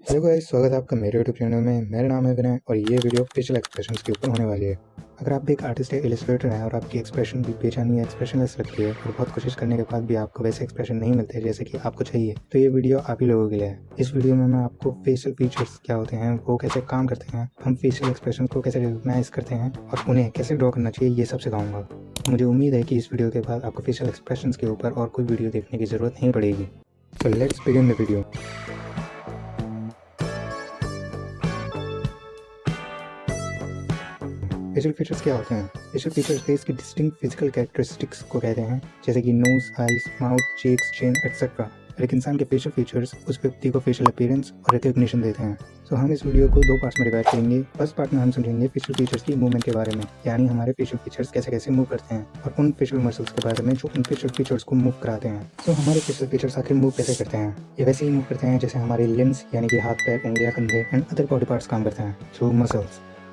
Hello guys, स्वागत है आपका मेरे यूट्यूब चैनल में। मेरा नाम है विनय और ये वीडियो फेशियल एक्सप्रेशंस के ऊपर होने वाली है। अगर आप भी एक आर्टिस्ट या इलस्ट्रेटर हैं और आपकी एक्सप्रेशन भी बेचैनी या एक्सप्रेशनलेस लगती है और बहुत कोशिश करने के बाद भी आपको वैसे एक्सप्रेशन नहीं मिलते जैसे कि आपको चाहिए, तो ये वीडियो आप ही लोगों के लिए है। इस वीडियो में मैं आपको फेशियल फीचर्स क्या होते हैं, वो कैसे काम करते हैं, हम फेशियल एक्सप्रेशन को कैसे रिकॉग्नाइज करते हैं और उन्हें कैसे ड्रॉ करना चाहिए, ये सब सिखाऊंगा। मुझे उम्मीद है कि इस वीडियो के बाद आपको फेशियल एक्सप्रेशंस के ऊपर और कोई वीडियो देखने की जरूरत नहीं पड़ेगी। So let's begin the video. Facial features क्या होते हैं? फेशियल फीचर्स फेस की डिस्टिंक्ट फिजिकल कैरेक्टरिस्टिक्स को कहते हैं, जैसे कि नोज, आईज, माउथ, चीक्स, चिन एक्सेट्रा। हर एक इंसान के फेशियल फीचर्स उस व्यक्ति को फेशियल अपीयरेंस और रिकॉग्निशन देते हैं। तो हम इस वीडियो को 2 पार्ट्स में डिवाइड करेंगे। फर्स्ट पार्ट में हम समझेंगे फेशियल फीचर्स की मूवमेंट के बारे में, यानी हमारे फेशियल फीचर्स कैसे कैसे मूव करते हैं, और उन फेशियल मसल्स के बारे में जो उन फेशियल फीचर्स को मूव कराते हैं। तो हमारे फेशियल फीचर्स आखिर मूव कैसे करते हैं? ये वैसे ही मूव करते हैं जैसे हमारे लिम्स यानी कि हाथ, पैर, उंगलियां, कंधे एंड अदर बॉडी पार्ट्स काम करते हैं। थ्रू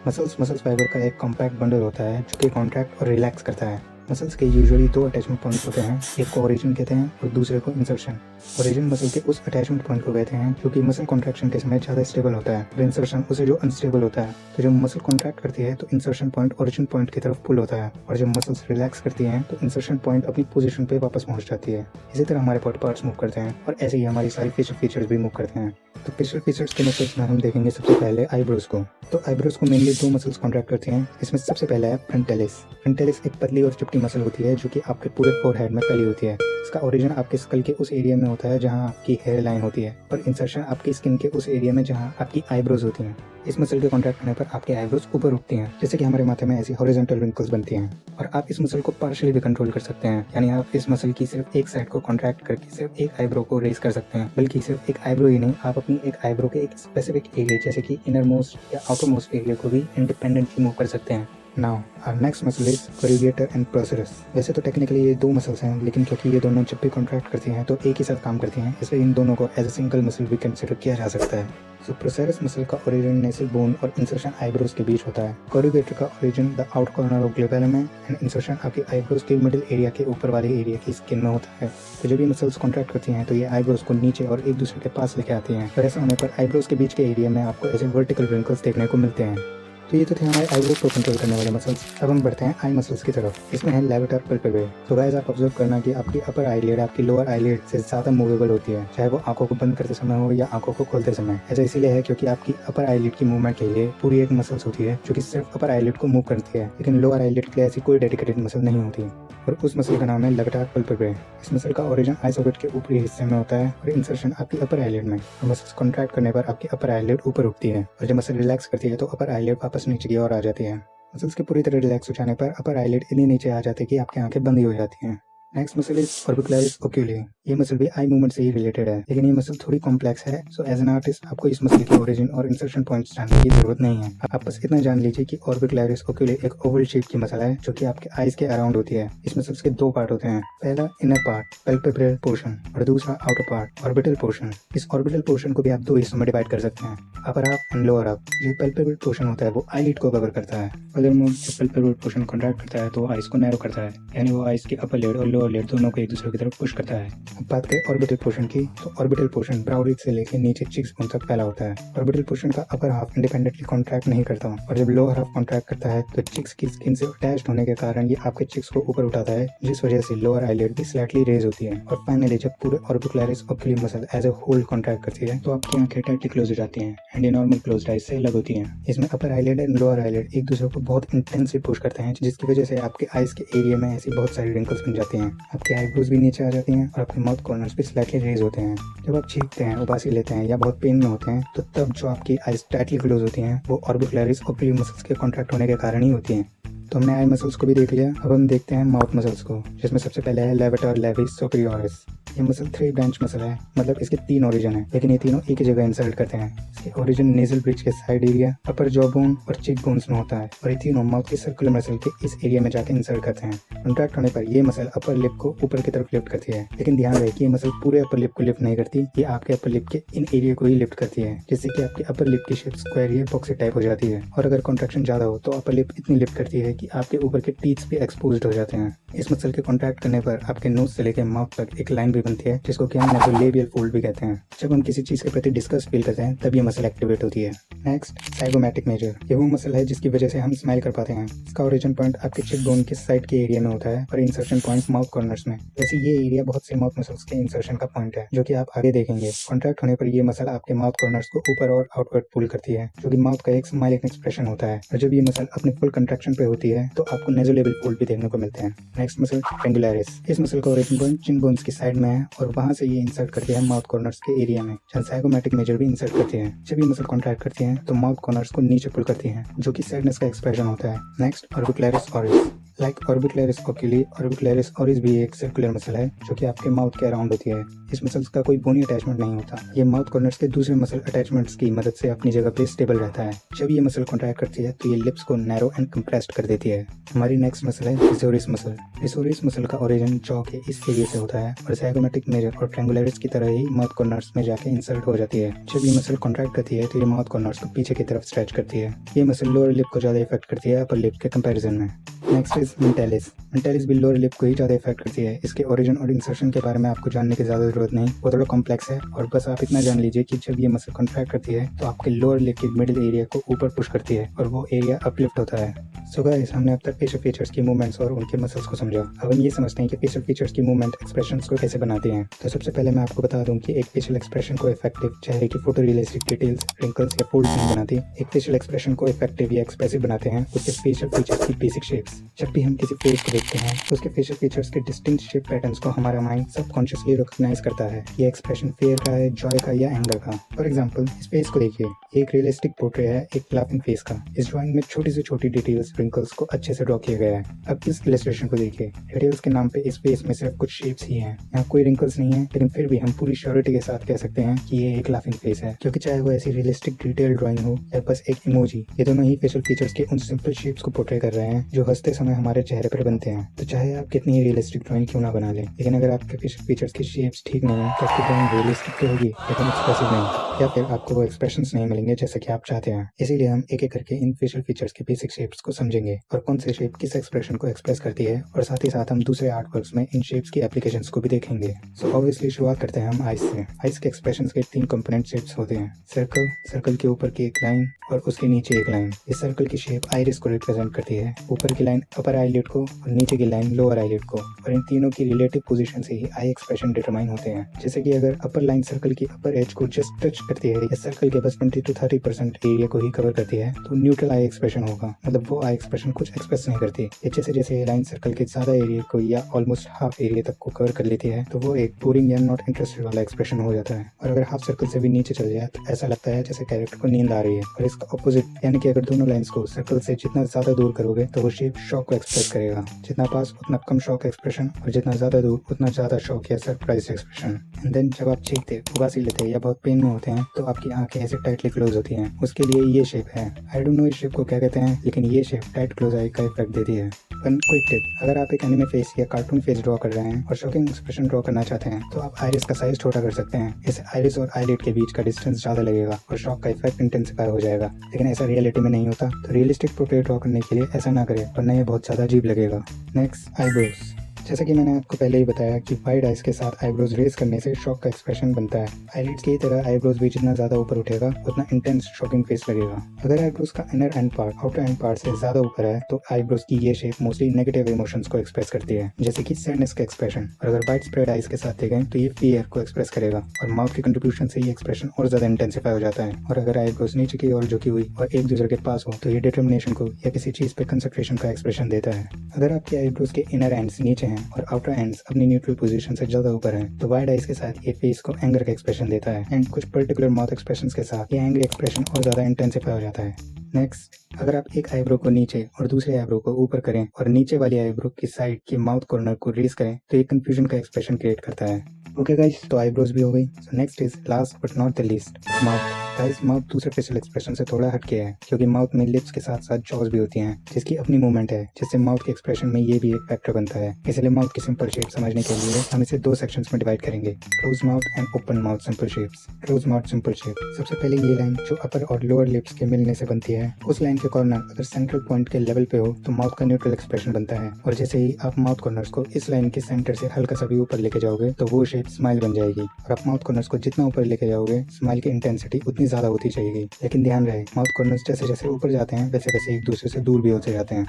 मसल्स फाइबर का एक कॉम्पैक्ट बंडल होता है जो कि कॉन्ट्रैक्ट और रिलैक्स करता है। मसल्स के यूजुअली 2 अटैचमेंट पॉइंट्स होते हैं, एक को ओरिजिन कहते हैं और दूसरे को इंसर्शन। ओरिजिन मसल के उस अटैचमेंट पॉइंट को कहते हैं जो कि मसल कॉन्ट्रैक्शन के समय ज़्यादा स्टेबल होता है, और इंसर्शन उसे जो अनस्टेबल होता है। तो जब मसल कॉन्ट्रैक्ट करती है तो इंसर्शन पॉइंट ओरिजिन पॉइंट की तरफ पुल होता है, और जब मसल्स रिलैक्स करती हैं तो इंसर्शन पॉइंट अपनी पोजीशन पे वापस पहुंच जाती है। इसी तरह हमारे बॉडी पार्ट्स मूव करते हैं और ऐसे ही हमारी सारी फेशियल फीचर्स भी मूव करते हैं। तो फेशियल फीचर्स के मसल्स में हम देखेंगे सबसे पहले आईब्रोज को। तो आईब्रोज को मेनली 2 मसल्स कॉन्ट्रैक्ट करते हैं। इसमें सबसे पहला है फ्रंटेलिस। फ्रंटेलिस एक पतली और चिपटी मसल होती है जो कि आपके पूरे फोरहेड में फैली होती है। इसका ओरिजिन आपके स्कल के उस एरिया में होता है जहां आपकी हेयर लाइन होती है, और इंसर्शन आपकी स्किन के उस एरिया में जहां आपकी आईब्रोज होती हैं। इस मसल के कॉन्ट्रैक्ट करने पर आपके आईब्रोज ऊपर उठती हैं, जैसे कि हमारे माथे में ऐसी हॉरिजॉन्टल रिंकल्स बनती हैं। और आप इस मसल को पार्शियली भी कंट्रोल कर सकते हैं, यानी आप इस मसल की सिर्फ एक साइड को कॉन्ट्रैक्ट करके सिर्फ एक आईब्रो को रेज कर सकते हैं। बल्कि सिर्फ एक आईब्रो ही नहीं, आप अपनी एक आईब्रो के एक स्पेसिफिक एरिया जैसे कि इनर मोस्ट या आउटर मोस्ट एरिया को भी इंडिपेंडेंटली मूव कर सकते हैं। Now our next muscle is corrugator and procerus. वैसे तो टेक्निकली ये 2 मसल्स हैं, लेकिन क्योंकि ये दोनों जब भी कॉन्ट्रैक्ट करती हैं तो एक ही साथ काम करती हैं, इसलिए इन दोनों को एज अ सिंगल मसल भी कंसिडर किया जा सकता है। सो प्रोसेरस मसल का ओरिजिन नेसल बोन और इंसर्शन आईब्रोज के बीच होता है। कोरुगेटर का origin the out corner of glabellum है एंड इंसर्शन आपकी आईब्रोज के मिडिल एरिया के ऊपर वाले एरिया की स्किन में होता है। तो जब ये मसल्स कॉन्ट्रैक्ट करती हैं तो ये आईब्रोज को नीचे और एक दूसरे के पास लेके आती हैं, और ऐसा होने पर आईब्रोज के बीच के एरिया में आपको ऐसे वर्टिकल रिंकल्स देखने को मिलते हैं। तो ये तो थे हमारे आईब्रोज को कंट्रोल करने वाले मसल्स। अब हम बढ़ते हैं आई मसल्स की तरफ। इसमें है लेवेटर पल्पेब्रे। तो गाइस, आप ऑब्जर्व करना कि आपकी अपर आईलिड आपकी लोअर आईलिड से ज़्यादा मूवेबल होती है, चाहे वो आंखों को बंद करते समय हो या आंखों को खोलते समय। ऐसा इसीलिए है क्योंकि आपकी अपर आईलिड की मूवमेंट के लिए पूरी एक मसल्स होती है जो कि सिर्फ अपर आईलिड को मूव करती है, लेकिन लोअर आईलिड के लिए ऐसी कोई डेडिकेटेड मसल नहीं होती, और उस मसल का नाम है लेवेटर पल्पेब्रे। इस मसल का ओरिजिन आई सॉकेट के ऊपरी हिस्से में होता है और इंसर्शन आपकी अपर आईलिड में। और मसल्स कॉन्ट्रैक्ट करने पर आपकी अपर आईलिड ऊपर उठती है, और जब मसल रिलैक्स करती है तो अपर आईलिड वापस नीचे की ओर आ जाती है। मसल्स के पूरी तरह रिलैक्स हो जाने पर अपर आईलिड इतनी नीचे आ जाती है कि आपकी आंखें बंद ही हो जाती हैं। Next muscle is orbicularis oculi. ये मसल भी आई मूवमेंट से ही रिलेटेड है, लेकिन ये मसल थोड़ी कॉम्प्लेक्स है। सो एज एन आर्टिस्ट आपको इस मसल के ओरिजिन और इंसर्शन पॉइंट्स जानने की जरूरत नहीं है। आप बस इतना जान लीजिए कि ऑर्बिकुलरिस ओक्यूली एक ओवल शेप की मसल है जो कि आपके आईज के अराउंड होती है। इस मसल्स के 2 पार्ट होते हैं, पहला इनर पार्ट पैल्पेब्रल पोर्शन और दूसरा आउटर पार्ट ऑर्बिटल पोर्शन। इस ऑर्बिटल पोर्शन को भी आप 2 हिस्सों में डिवाइड कर सकते हैं, upper half and lower half. जो पैल्पेब्रल पोर्शन होता है वो आईलिड को कवर करता है। फर्दरमोर जब पैल्पेब्रल पोर्शन कॉन्ट्रैक्ट करता है तो आईज को नैरो करता है, यानी वो आईज की अपर लिड और लोअर लिड दोनों को एक दूसरे की तरफ पुश करता है। अब बात करें ऑर्बिटल पोर्शन की, तो ऑर्बिटल पोर्शन ब्राउ रिज से लेकर नीचे चिक्स बोन तक फैला होता है। ऑर्बिटल पोर्शन का अपर हाफ इंडिपेंडेंटली कॉन्ट्रैक्ट नहीं करता, और जब लोअर हाफ कॉन्ट्रैक्ट करता है तो चिक्स की स्किन से अटैच्ड होने के कारण ये आपके चिक्स को ऊपर उठाता है, जिस वजह से लोअर आईलिड भी स्लाइटली रेज होती है। और फाइनली जब पूरे orbicularis oculi muscle as a whole contract करती है तो आपकी आंखें टाइटली क्लोज हो जाती हैं एंड ये नॉर्मल क्लोज्ड आईज से अलग होती हैं। इसमें upper eyelid and lower eyelid एक दूसरे को बहुत इंटेंसली पुश करते हैं, जिसकी वजह से आपके आईज के एरिया में ऐसी बहुत सारी रिंकल्स बन जाती हैं। आपकी आईब्रोज भी नीचे आ जाती हैं और आपके माउथ कॉर्नर्स भी स्लाइटली रेज होते हैं। जब आप छींकते हैं, उबासी लेते हैं या बहुत पेन में होते हैं तो तब जो आपकी आईज टाइटली क्लोज होती हैं वो ऑर्बिकुलरिस ओक्यूली मसल्स के कॉन्ट्रैक्ट होने के कारण ही होती हैं। तो हमने आई मसल्स को भी देख लिया। अब हम देखते हैं माउथ मसल्स को, जिसमें सबसे पहले है लेवेटर लेविस सुपेरियोरिस। ये मसल 3 ब्रांच मसल है, मतलब इसके 3 ओरिजिन है, लेकिन ये तीनों एक ही जगह इंसर्ट करते हैं। इसके ओरिजिन नेजल ब्रिज के साइड एरिया, अपर जॉ बोन और चीक बोन्स में होता है और ये तीनों माउथ के सर्कुलर मसल के इस एरिया में जाके इंसर्ट करते हैं। कॉन्ट्रैक्ट होने पर ये मसल अपर लिप को ऊपर की तरफ लिफ्ट करती है, लेकिन ध्यान रहे कि ये मसल पूरे अपर लिप को लिफ्ट नहीं करती, ये आपके अपर लिप के इन एरिया को ही लिफ्ट करती है, जिससे कि आपके अपर लिप की शेप स्क्वायर या बॉक्सी टाइप हो जाती है। और अगर कॉन्ट्रैक्शन ज्यादा हो तो अपर लिप इतनी लिफ्ट करती है कि आपके ऊपर के टीथ भी एक्सपोज्ड हो जाते हैं। इस मसल के कॉन्ट्रैक्ट करने पर आपके नोज से लेकर माउथ तक एक लाइन भी बनती है, जिसको कि हम नेसोलेबियल फोल्ड भी कहते हैं। जब हम किसी चीज के प्रति डिस्कस फील करते हैं तब ये मसल एक्टिवेट होती है। Next, zygomatic major. ये वो मसल है जिसकी वजह से हम स्माइल कर पाते हैं। इसका ओरिजिन पॉइंट आपके चिक बोन के साइड के एरिया में होता है और इंसर्शन पॉइंट माउथ कॉर्नर्स में। वैसे ये एरिया बहुत से माउथ मसल्स के इंसर्शन का पॉइंट है, जो कि आप आगे देखेंगे। कॉन्ट्रैक्ट होने पर ये मसल आपके माउथ कॉर्नर्स को ऊपर और आउटवर्ड पुल करती है, जो कि माउथ का एक स्माइलिंग एक्सप्रेशन होता है। और जब ये मसल अपने फुल कंट्रैक्शन पे होती है तो आपको नेसोलेबियल फोल्ड भी देखने को मिलते हैं। Next muscle, triangularis. इस मसल का ओरिजिन पॉइंट चिन बोन्स की साइड में है और वहां से ये इंसर्ट करती है माउथ कॉर्नर्स के एरिया में, जहां साइगोमैटिक मेजर भी इंसर्ट करती है। जब ये मसल कॉन्ट्रैक्ट करती है तो माउथ कॉर्नर्स को नीचे पुल करती है, जो कि सैडनेस का एक्सप्रेशन होता है। Next, orbicularis oris. Like orbicularis oculi, orbicularis oris भी एक सर्कुलर मसल है जो कि आपके माउथ के अराउंड होती है। इस मसल्स का कोई बोनी अटैचमेंट नहीं होता, ये माउथ कॉर्नर्स के दूसरे मसल अटैचमेंट्स की मदद से अपनी जगह पे स्टेबल रहता है। जब ये मसल कॉन्ट्रैक्ट करती है तो ये लिप्स को नैरो एंड कंप्रेस्ड कर देती है। हमारी नेक्स्ट मसल है रिसोरिस मसल। रिसोरिस मसल का ओरिजिन जॉ के इस एरिया से होता है और साइगोमैटिक मेजर और ट्रायंगुलरिस की तरह ही माउथ कॉर्नर्स में जाके इंसर्ट हो जाती है। जब ये मसल कॉन्ट्रैक्ट करती है तो ये माउथ कॉर्नर्स को पीछे की तरफ स्ट्रेच करती है। ये मसल लोअर लिप को ज्यादा इफेक्ट करती है अपर लिप के कंपैरिजन में। Next is mentalis. मेंटालिस भी लोअर लिप को ही ज्यादा इफेक्ट करती है। इसके ओरिजिन और इंसर्शन के बारे में आपको जानने की ज्यादा जरूरत नहीं, वो थोड़ा कॉम्प्लेक्स है। और बस आप इतना जान लीजिए कि जब ये मसल कॉन्ट्रैक्ट करती है तो आपके लोअर लिप के मिडिल एरिया को ऊपर पुश करती है और वो एरिया अपलिफ्ट होता है। सो गाइस, हमने अब तक फेशियल फीचर्स की मूवमेंट्स और उनके मसल्स को समझा। अब हम ये समझते हैं कि फेशियल फीचर्स की मूवमेंट एक्सप्रेशंस को कैसे बनाते हैं। तो सबसे पहले मैं आपको बता दूं कि एक फेशियल एक्सप्रेशन को इफेक्टिव चेहरे की फोटो रियलिस्टिक डिटेल्स, रिंकल्स या फोल्ड्स नहीं बनाती। एक फेशियल एक्सप्रेशन को इफेक्टिव या एक्सप्रेसिव बनाते हैं उसके फेशियल फीचर्स की बेसिक शेप्स। जब भी हम किसी फेस को देखते हैं तो उसके फेशियल फीचर्स के डिस्टिंक्ट शेप पैटर्न्स को हमारा माइंड सबकॉन्शियसली रिकॉग्नाइज करता है। ये एक्सप्रेशन फेयर का है, जॉय का या एंगर का। फॉर एग्जांपल, इस फेस को देखिए, एक रियलिस्टिक पोर्ट्रेट है एक लाफिंग फेस का। इस ड्राइंग में छोटी से छोटी डिटेल्स, रिंकल्स को अच्छे से ड्रॉ किया गया है। अब इस इलस्ट्रेशन को देखिए, डिटेल्स के नाम पे इस फेस में सिर्फ कुछ शेप्स ही हैं। यहाँ कोई रिंकल्स नहीं है, लेकिन फिर भी हम पूरी श्योरिटी के साथ कह सकते हैं कि ये एक लाफिंग फेस है, क्योंकि चाहे वो ऐसी रियलिस्टिक डिटेल ड्राइंग हो या बस एक इमोजी, ये दोनों ही फेशियल फीचर्स के उन सिंपल शेप्स को पोर्ट्रे कर रहे हैं जो हंसते समय हमारे चेहरे पर बनते हैं। तो चाहे आप कितनी रियलिस्टिक ड्राइंग क्यों ना बना लें, लेकिन अगर आपके फेशियल फीचर्स की शेप्स ठीक नहीं है तो आपकी ड्राइंग रियलिस्टिक तो होगी लेकिन एक्सप्रेसिव नहीं, या फिर आपको वो एक्सप्रेशंस नहीं मिलेंगे जैसे कि आप चाहते हैं। इसीलिए हम एक एक करके इन फेशियल फीचर्स के बेसिक शेप्स को समझेंगे और कौन से शेप किस एक्सप्रेशन को एक्सप्रेस करती है, और साथ ही साथ हम दूसरे आर्ट वर्क्स में इन शेप्स की एप्लीकेशंस को भी देखेंगे। सो ऑब्वियसली शुरुआत करते हैं हम आइस से। आइस के एक्सप्रेशंस के 3 कंपोनेंट शेप्स होते हैं, सर्कल, सर्कल के ऊपर की एक लाइन और उसके नीचे एक लाइन। इस सर्कल की शेप आइरिस को रिप्रेजेंट करती है, ऊपर की लाइन अपर आईलिड को और नीचे की लाइन लोअर आईलिड को। और इन तीनों की रिलेटिव पोजीशन से ही आई एक्सप्रेशन डिटरमाइन होते हैं। जैसे कि अगर अपर लाइन सर्कल की अपर एज को जस्ट टच करती है या सर्कल के बस 20 to 30% एरिया को ही कवर करती है तो न्यूट्रल आई एक्सप्रेशन होगा, मतलब वो आई एक्सप्रेशन कुछ एक्सप्रेस नहीं करती। जैसे जैसे ये लाइन सर्कल के ज्यादा एरिया को या ऑलमोस्ट हाफ एरिया तक को कवर कर लेती है तो वो एक बोरिंग या नॉट इंटरेस्टेड वाला एक्सप्रेशन हो जाता है। और अगर हाफ सर्कल से भी नीचे चल जाए तो ऐसा लगता है जैसे कैरेक्टर को नींद आ रही है। और इसका ऑपोजिट, यानी कि अगर दोनों लाइंस को सर्कल से जितना ज्यादा दूर करोगे तो वो शेप शॉक को एक्सप्रेस करेगा। जितना पास उतना कम शॉक एक्सप्रेशन और जितना ज्यादा दूर उतना ज्यादा शॉक या सरप्राइज एक्सप्रेशन। एंड देन जब आप चीखते, उबासी लेते या बहुत पेन में होते हैं तो आपकी आंखें ऐसे टाइटली क्लोज होती हैं। उसके लिए ये शेप है। आई डोंट नो इस शेप को क्या कहते हैं, लेकिन ये शेप टाइट क्लोज आई का इफेक्ट देती है। क्विक टिप, अगर आप एक एनिमे फेस या कार्टून फेस ड्रॉ कर रहे हैं और शॉकिंग एक्सप्रेशन ड्रॉ करना चाहते हैं तो आप आइरिस का साइज छोटा कर सकते हैं। इससे आइरिस और आईलिड के बीच का डिस्टेंस ज्यादा लगेगा और शॉक का इफेक्ट इंटेंसिफाई हो जाएगा। लेकिन ऐसा रियलिटी में नहीं होता, तो रियलिस्टिक पोर्ट्रेट ड्रॉ करने के लिए ऐसा ना करें वरना ये बहुत ज्यादा अजीब लगेगा। Next, eyebrows. जैसा कि मैंने आपको पहले ही बताया कि वाइड आइज के साथ आईब्रोज रेज करने से शॉक का एक्सप्रेशन बनता है। आईलिड्स की तरह आईब्रोज भी जितना ज्यादा ऊपर उठेगा उतना इंटेंस शॉकिंग फेस लगेगा। अगर आईब्रोज का inner and part outer and part से ज्यादा ऊपर है तो आईब्रोज की ये शेप मोस्टली नेगेटिव इमोशंस को एक्सप्रेस करती है, जैसे कि सैडनेस का एक्सप्रेशन। और अगर वाइड स्प्रेड आइज के साथ देखें तो ये फियर को एक्सप्रेस करेगा और माउथ के कंट्रीब्यूशन से ये एक्सप्रेशन और ज्यादा इंटेंसिफाई हो जाता है। और अगर आईब्रोज नीचे की ओर झुकी हुई और एक दूसरे के पास हो तो ये डिटर्मिनेशन को या किसी चीज पे कंसंट्रेशन का एक्सप्रेशन देता है। अगर आपके आईब्रोज के इनर एंड्स नीचे हैं और आउटर एंड्स अपनी न्यूट्रल पोजीशन से ज्यादा ऊपर है तो वाइड आइज के साथ ये फेस को एंगर का एक्सप्रेशन देता है। एंड कुछ पर्टिकुलर माउथ एक्सप्रेशंस के साथ ये एंग्री एक्सप्रेशन और ज्यादा इंटेंसिफाई हो जाता है। नेक्स्ट, अगर आप एक आईब्रो को नीचे और दूसरे आईब्रो को ऊपर करें और नीचे वाली आईब्रो की साइड के माउथ कॉर्नर को रेज करें तो ये कंफ्यूजन का एक्सप्रेशन क्रिएट करता है। ओके गाइस, तो आईब्रोज भी हो गई। So next is last but not the least, mouth. Guys mouth दूसरे फेशियल एक्सप्रेशन से थोड़ा हटके है, क्योंकि माउथ में लिप्स के साथ साथ जॉज भी होती हैं, जिसकी अपनी मूवमेंट है, जिससे माउथ के एक्सप्रेशन में ये भी एक फैक्टर बनता है। इसलिए माउथ की सिंपल शेप समझने के लिए हम इसे दो सेक्शंस में डिवाइड करेंगे, close mouth and open mouth simple shapes. Close mouth simple shape, सबसे पहले ये लाइन जो अपर और लोअर लिप्स के मिलने से बनती है, उस लाइन के कॉर्नर अगर सेंट्रल पॉइंट के लेवल पे हो तो माउथ का न्यूट्रल एक्सप्रेशन बनता है, और जैसे ही आप माउथ कॉर्नर्स को इस लाइन के सेंटर से हल्का सा भी ऊपर लेके जाओगे तो वो शेप स्माइल बन जाएगी, और आप माउथ कॉर्नर्स को जितना ऊपर लेके जाओगे स्माइल की इंटेंसिटी उतनी ज्यादा होती जाएगी। लेकिन ध्यान रहे, माउथ कॉर्नर्स जैसे जैसे ऊपर जाते हैं वैसे वैसे एक दूसरे से दूर भी होते जाते हैं,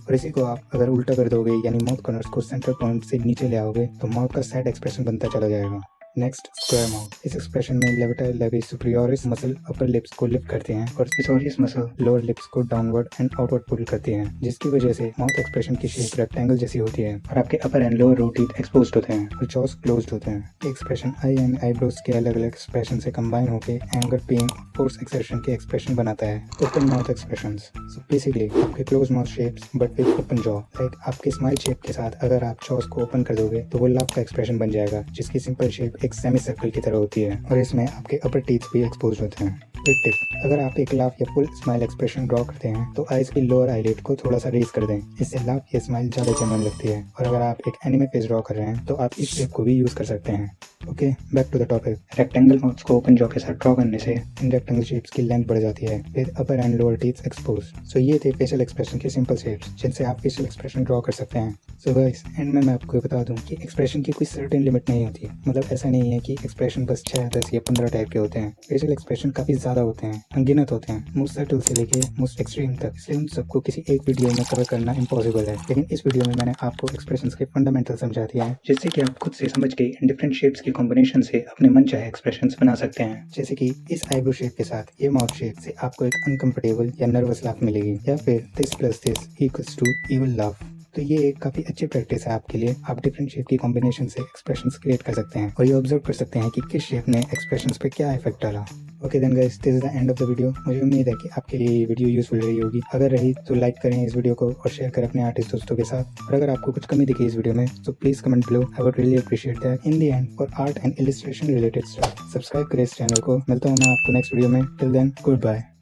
और इसी को आप अगर उल्टा कर दोगे यानी माउथ कॉर्नर्स को सेंट्रल पॉइंट से नीचे ले आओगे तो माउथ का सैड एक्सप्रेशन बनता चला जाएगा। नेक्स्ट स्क्वायर माउथ, इस एक्सप्रेशन में levator labii superioris muscle upper lips को लिफ्ट करते हैं और स्पिसोरियस मसल लोअर लिप्स को डाउनवर्ड एंड आउटवर्ड पुल करते हैं, जिसकी वजह से माउथ एक्सप्रेशन की शेप रेक्टेंगल जैसी होती है और आपके upper and lower row teeth exposed होते हैं और जॉस क्लोज्ड होते हैं। ये एक्सप्रेशन आई एंड आईब्रोज के अलग अलग एक्सप्रेशन से कंबाइन होकर एंगर, पेन, फोर्स एक्सर्शन के एक्सप्रेशन बनाता है। Open mouth expressions, so basically आपके close mouth shapes but with open jaw. Like आपके स्माइल शेप के साथ अगर आप जॉस को ओपन कर दोगे तो वो लाफ का एक्सप्रेशन बन जाएगा, जिसकी सिंपल शेप एक सेमी सर्कल की तरह होती है और इसमें आपके अपर टीथ भी एक्सपोज होते हैं। एक टिप, अगर आप एक लाफ या फुल स्माइल एक्सप्रेशन ड्रॉ करते हैं तो आईज की लोअर आईलिड को थोड़ा सा रेज कर दें, इससे लाफ या स्माइल ज्यादा जेन्युइन लगती है। और अगर आप एक एनिमे फेस ड्रॉ कर रहे हैं तो आप इस शेप को भी यूज कर सकते हैं। Okay, back to the topic. Rectangle mouths को ओपन जॉ के साथ ड्रॉ करने से इन रेक्टेंगल शेप्स की लेंथ बढ़ जाती है with upper and lower teeth expose. So ये थे फेशियल एक्सप्रेशन के सिंपल शेप्स जिनसे आप फेशियल एक्सप्रेशन ड्रॉ कर सकते हैं। सो गाइस, एंड में मैं आपको बता दूं कि एक्सप्रेशन की कोई सर्टेन लिमिट नहीं होती, मतलब ऐसा नहीं है कि एक्सप्रेशन बस 6, 10 या 15 टाइप के होते हैं। फेशियल एक्सप्रेशन काफी ज्यादा होते हैं, अनगिनत होते हैं, मोस्ट सटल से लेके मोस्ट एक्सट्रीम तक, इसलिए उन सबको किसी एक वीडियो में कवर करना इम्पॉसिबल है। लेकिन इस वीडियो में मैंने आपको एक्सप्रेशंस के फंडामेंटल समझा दिया है, जिससे कि आप खुद से समझ के इन डिफरेंट शेप्स की कॉम्बिनेशन से अपने मन चाहे एक्सप्रेशंस बना सकते हैं। जैसे कि इस आईब्रो शेप के साथ ये माउथ शेप से आपको एक अनकंफर्टेबल या नर्वस लाफ मिलेगी, या फिर this plus this equals to evil laugh. तो ये एक काफी अच्छी प्रैक्टिस है आपके लिए। आप डिफरेंट शेप की कॉम्बिनेशन से एक्सप्रेशंस क्रिएट कर सकते हैं और ये ऑब्जर्व कर सकते हैं कि किस शेप ने एक्सप्रेशंस पे क्या इफेक्ट डाला। Okay then guys, this is the end of the video. मुझे उम्मीद है कि आपके लिए ये वीडियो यूजफुल रही होगी। अगर रही तो लाइक करें इस वीडियो को और शेयर करें अपने आर्टिस्ट दोस्तों के साथ। और अगर आपको कुछ कमी दिखी इस वीडियो में तो please comment below, I would really appreciate that. In the end, for art and illustration related stuff, subscribe करें इस चैनल को। मिलता हूँ मैं आपको नेक्स्ट वीडियो में। Till then, good bye.